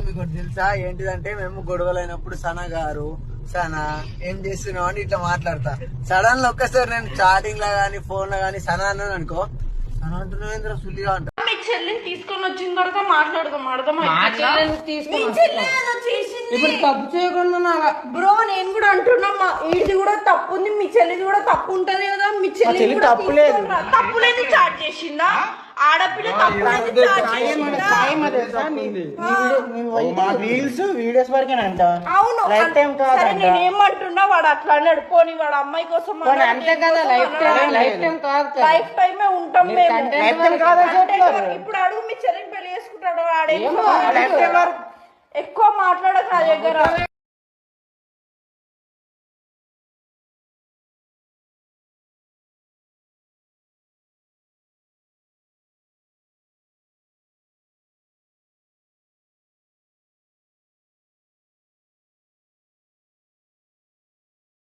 మీకు ఒకటి తెలుసా ఏంటిదంటే మేము గొడవలైనప్పుడు సనా గారు సనా ఏం చేస్తున్నావు అని ఇట్లా మాట్లాడతా. సడన్ లో ఒక్కసారి నేను చాటింగ్ లో గానీ ఫోన్ లో గానీ సనా అన్నాను అనుకో, సనా అంటున్నా సుల్లిగా అంట. మీ చెల్లిని తీసుకొని వచ్చిన తర్వాత మాట్లాడదాం. ఇప్పుడు తప్పు చేయకుండా బ్రో నేను కూడా అంటున్నా ఇది కూడా తప్పు ఉంది, మీ చెల్లిది కూడా తప్పు ఉంటది కదా. మీ చెల్లి తప్పులేని చాట్ చేసిందా? ఆడపిల్ల అవును. నేనేమంటున్నా వాడు అట్లా అన్నాడు. పోనీ వాడు అమ్మాయి కోసం లైఫ్ టైమే ఉంటాం మేము. ఇప్పుడు అడుగు మీ చెల్లిని పెళ్లి చేసుకుంటాడు. ఎక్కువ మాట్లాడక నా దగ్గర.